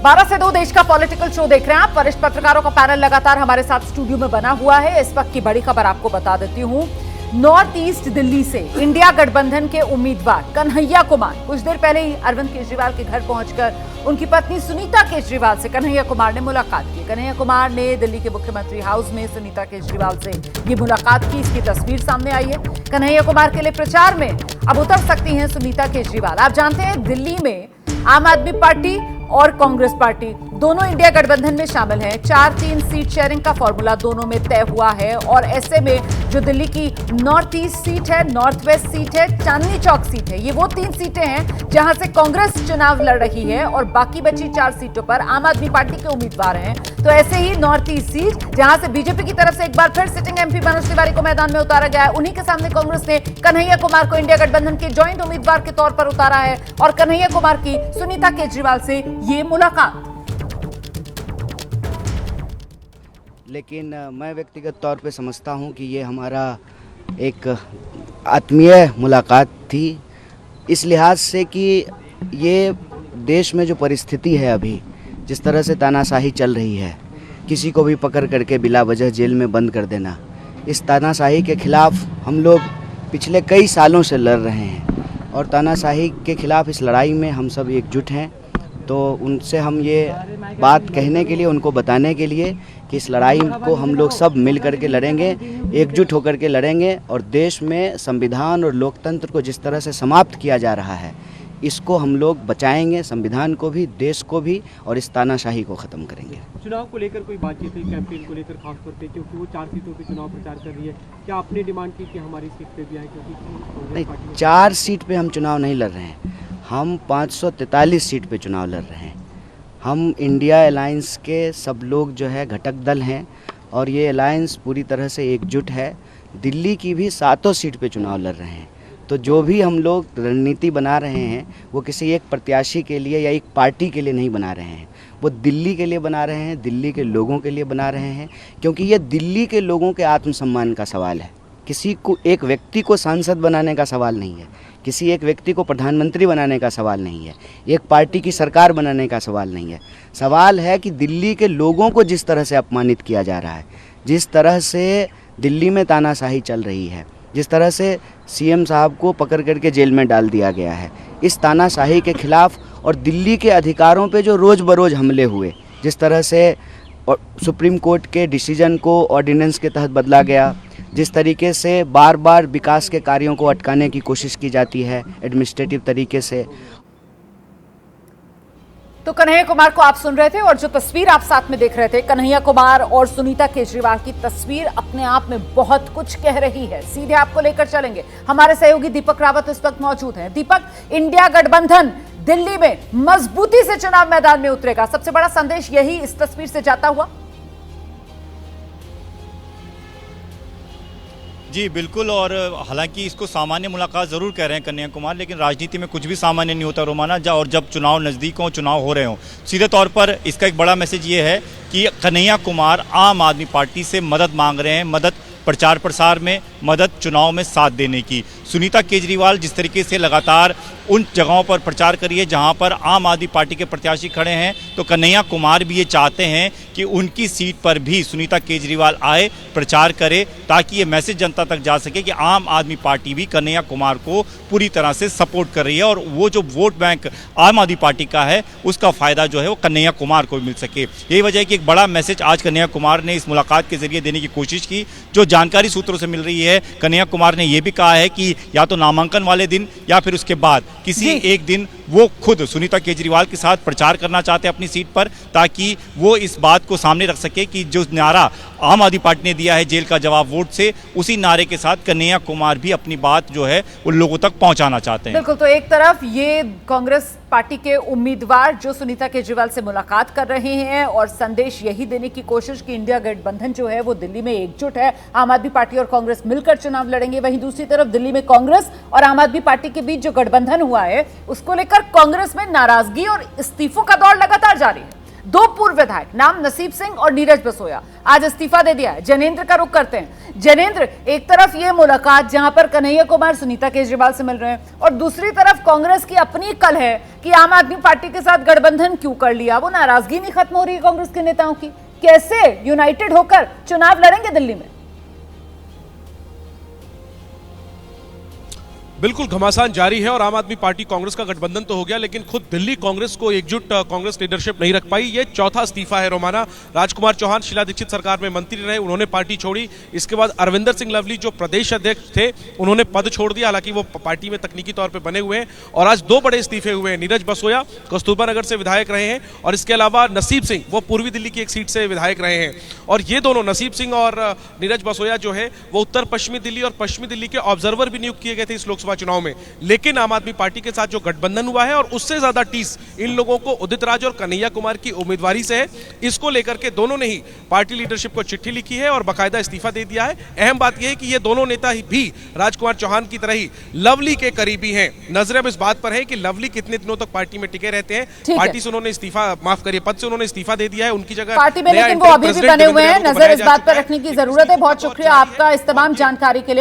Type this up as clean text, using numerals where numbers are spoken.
12 से 2 देश का पॉलिटिकल शो देख रहे हैं आप। वरिष्ठ पत्रकारों का पैनल लगातार हमारे साथ स्टूडियो में बना हुआ है। इस वक्त की बड़ी खबर आपको बता देती हूं। नॉर्थ ईस्ट दिल्ली से इंडिया गठबंधन के उम्मीदवार कन्हैया कुमार कुछ देर पहले ही अरविंद केजरीवाल के घर पहुंचकर उनकी पत्नी सुनीता केजरीवाल से कन्हैया कुमार ने मुलाकात की। कन्हैया कुमार ने दिल्ली के मुख्यमंत्री हाउस में सुनीता केजरीवाल से ये मुलाकात की। इसकी तस्वीर सामने आई है। कन्हैया कुमार के लिए प्रचार में अब उतर सकती हैं सुनीता केजरीवाल। आप जानते हैं दिल्ली में आम आदमी पार्टी और कांग्रेस पार्टी दोनों इंडिया गठबंधन में शामिल हैं। 4-3 सीट शेयरिंग का फॉर्मूला दोनों में तय हुआ है और ऐसे में जो दिल्ली की नॉर्थ ईस्ट सीट है, नॉर्थ वेस्ट सीट है, चांदनी चौक सीट है, ये वो 3 सीटें हैं जहां से कांग्रेस चुनाव लड़ रही है और बाकी बची 4 सीटों पर आम आदमी पार्टी के उम्मीदवार हैं। तो ऐसे ही नॉर्थ ईस्ट सीट जहां से बीजेपी की तरफ से एक बार फिर सिटिंग एमपी मनोज तिवारी को मैदान में उतारा गया है, उन्हीं के सामने कांग्रेस ने कन्हैया कुमार को इंडिया गठबंधन के ज्वाइंट उम्मीदवार के तौर पर उतारा है और कन्हैया कुमार की सुनीता केजरीवाल से ये मुलाकात। लेकिन मैं व्यक्तिगत तौर पे समझता हूँ कि ये हमारा एक आत्मीय मुलाकात थी, इस लिहाज से कि ये देश में जो परिस्थिति है अभी, जिस तरह से तानाशाही चल रही है, किसी को भी पकड़ करके बिला वजह जेल में बंद कर देना, इस तानाशाही के खिलाफ हम लोग पिछले कई सालों से लड़ रहे हैं और तानाशाही के खिलाफ इस लड़ाई में हम सब एकजुट हैं। तो उनसे हम ये बात कहने के लिए, उनको बताने के लिए कि इस लड़ाई को हम लोग सब मिल कर के लड़ेंगे, एकजुट होकर के लड़ेंगे और देश में संविधान और लोकतंत्र को जिस तरह से समाप्त किया जा रहा है, इसको हम लोग बचाएंगे, संविधान को भी, देश को भी, और इस तानाशाही को ख़त्म करेंगे। चुनाव को लेकर कोई बातचीत हुई, कैंपेन को लेकर खासतौर पे, क्योंकि वो 4 सीटों पे चुनाव प्रचार कर रही है, क्या आपने डिमांड की कि हमारी सीट पे भी आए? क्योंकि नहीं, 4 सीट पे हम चुनाव नहीं लड़ रहे हैं, हम 543 सीट पे चुनाव लड़ रहे हैं। हम इंडिया अलायंस के सब लोग जो है घटक दल हैं और ये अलायंस पूरी तरह से एकजुट है। दिल्ली की भी 7 सीट पे चुनाव लड़ रहे हैं। तो जो भी हम लोग रणनीति बना रहे हैं वो किसी एक प्रत्याशी के लिए या एक पार्टी के लिए नहीं बना रहे हैं, वो दिल्ली के लिए बना रहे हैं, दिल्ली के लोगों के लिए बना रहे हैं, क्योंकि ये दिल्ली के लोगों के आत्मसम्मान का सवाल है। किसी को, एक व्यक्ति को सांसद बनाने का सवाल नहीं है, किसी एक व्यक्ति को प्रधानमंत्री बनाने का सवाल नहीं है, एक पार्टी की सरकार बनाने का सवाल नहीं है। सवाल है कि दिल्ली के लोगों को जिस तरह से अपमानित किया जा रहा है, जिस तरह से दिल्ली में तानाशाही चल रही है, जिस तरह से सीएम साहब को पकड़ करके जेल में डाल दिया गया है, इस तानाशाही के खिलाफ और दिल्ली के अधिकारों पे जो रोज़ बरोज़ हमले हुए, जिस तरह से सुप्रीम कोर्ट के डिसीजन को ऑर्डिनेंस के तहत बदला गया, जिस तरीके से बार बार विकास के कार्यों को अटकाने की कोशिश की जाती है एडमिनिस्ट्रेटिव तरीके से। तो कन्हैया कुमार को आप सुन रहे थे और जो तस्वीर आप साथ में देख रहे थे, कन्हैया कुमार और सुनीता केजरीवाल की तस्वीर अपने आप में बहुत कुछ कह रही है। सीधे आपको लेकर चलेंगे, हमारे सहयोगी दीपक रावत इस वक्त मौजूद हैं। दीपक, इंडिया गठबंधन दिल्ली में मजबूती से चुनाव मैदान में उतरेगा, सबसे बड़ा संदेश यही इस तस्वीर से जाता हुआ? जी बिल्कुल, और हालांकि इसको सामान्य मुलाकात ज़रूर कह रहे हैं कन्हैया कुमार, लेकिन राजनीति में कुछ भी सामान्य नहीं होता रोमाना। और जब चुनाव नज़दीक हो, चुनाव हो रहे हों, सीधे तौर पर इसका एक बड़ा मैसेज ये है कि कन्हैया कुमार आम आदमी पार्टी से मदद मांग रहे हैं, मदद प्रचार प्रसार में, मदद चुनाव में साथ देने की। सुनीता केजरीवाल जिस तरीके से लगातार उन जगहों पर प्रचार करी है जहां पर आम आदमी पार्टी के प्रत्याशी खड़े हैं, तो कन्हैया कुमार भी ये चाहते हैं कि उनकी सीट पर भी सुनीता केजरीवाल आए, प्रचार करे, ताकि ये मैसेज जनता तक जा सके कि आम आदमी पार्टी भी कन्हैया कुमार को पूरी तरह से सपोर्ट कर रही है और वो जो वोट बैंक आम आदमी पार्टी का है उसका फ़ायदा जो है वो कन्हैया कुमार को मिल सके। यही वजह है कि एक बड़ा मैसेज आज कन्हैया कुमार ने इस मुलाकात के जरिए देने की कोशिश की। जो जानकारी सूत्रों से मिल रही है, कन्हैया कुमार ने यह भी कहा है कि या तो नामांकन वाले दिन या फिर उसके बाद किसी एक दिन वो खुद सुनीता केजरीवाल के साथ प्रचार करना चाहते हैं अपनी सीट पर, ताकि वो इस बात को सामने रख सके कि जो नारा आम आदमी पार्टी ने दिया है जेल का जवाब वोट से, उसी नारे के साथ कन्हैया कुमार भी अपनी बात जो है उन लोगों तक पहुंचाना चाहते हैं। बिल्कुल, तो एक तरफ ये कांग्रेस पार्टी के उम्मीदवार जो सुनीता केजरीवाल से मुलाकात कर रहे हैं और संदेश यही देने की कोशिश कि इंडिया गठबंधन जो है वो दिल्ली में एकजुट है, आम आदमी पार्टी और कांग्रेस मिलकर चुनाव लड़ेंगे। वहीं दूसरी तरफ दिल्ली में कांग्रेस और आम आदमी पार्टी के बीच जो गठबंधन हुआ है उसको लेकर कांग्रेस में नाराजगी और इस्तीफों का दौर लगातार जारी है। दो पूर्व विधायक नाम नसीब सिंह और नीरज बसोया आज इस्तीफा दे दिया है। जनेंद्र का रुख करते हैं। जनेंद्र, एक तरफ ये मुलाकात जहां पर कन्हैया कुमार सुनीता केजरीवाल से मिल रहे हैं और दूसरी तरफ कांग्रेस की अपनी कल है कि आम आदमी पार्टी के साथ गठबंधन क्यों कर लिया। वो नाराजगी नहीं खत्म हो रही है कांग्रेस के नेताओं की। कैसे यूनाइटेड होकर चुनाव लड़ेंगे दिल्ली में? बिल्कुल घमासान जारी है और आम आदमी पार्टी कांग्रेस का गठबंधन तो हो गया, लेकिन खुद दिल्ली कांग्रेस को एकजुट कांग्रेस लीडरशिप नहीं रख पाई। ये चौथा इस्तीफा है रोमाना। राजकुमार चौहान शीला दीक्षित सरकार में मंत्री रहे, उन्होंने पार्टी छोड़ी। इसके बाद अरविंदर सिंह लवली जो प्रदेश अध्यक्ष थे, उन्होंने पद छोड़ दिया, हालांकि वो पार्टी में तकनीकी तौर पर बने हुए हैं। और आज दो बड़े इस्तीफे हुए हैं। नीरज बसोया कस्तूरबा नगर से विधायक रहे हैं और इसके अलावा नसीब सिंह वो पूर्वी दिल्ली की एक सीट से विधायक रहे हैं। और ये दोनों नसीब सिंह और नीरज बसोया जो है वो उत्तर पश्चिमी दिल्ली और पश्चिमी दिल्ली के ऑब्जर्वर भी नियुक्त किए गए थे इस लोकसभा चुनाव में। लेकिन आम आदमी पार्टी के साथ जो गठबंधन हुआ है और उससे ज्यादा टीस इन लोगों को उदित राज और कन्हैया कुमार की उम्मीदवारी से है। इसको लेकर के दोनों ने ही पार्टी लीडरशिप को चिट्ठी लिखी है और बाकायदा इस्तीफा दे दिया है। अहम बात यह है कि ये दोनों नेता ही भी राजकुमार चौहान की तरह ही लवली के करीबी हैं। नजर अब इस बात पर है कि लवली कितने दिनों तक पार्टी में टिके रहते हैं। पार्टी से उन्होंने इस्तीफा, माफ करिए, पद से उन्होंने इस्तीफा दे दिया है। उनकी जगह पार्टी में, लेकिन वो अभी भी बने हुए हैं। नजर इस बात पर रखने की जरूरत है। बहुत शुक्रिया आपका इस तमाम जानकारी के लिए।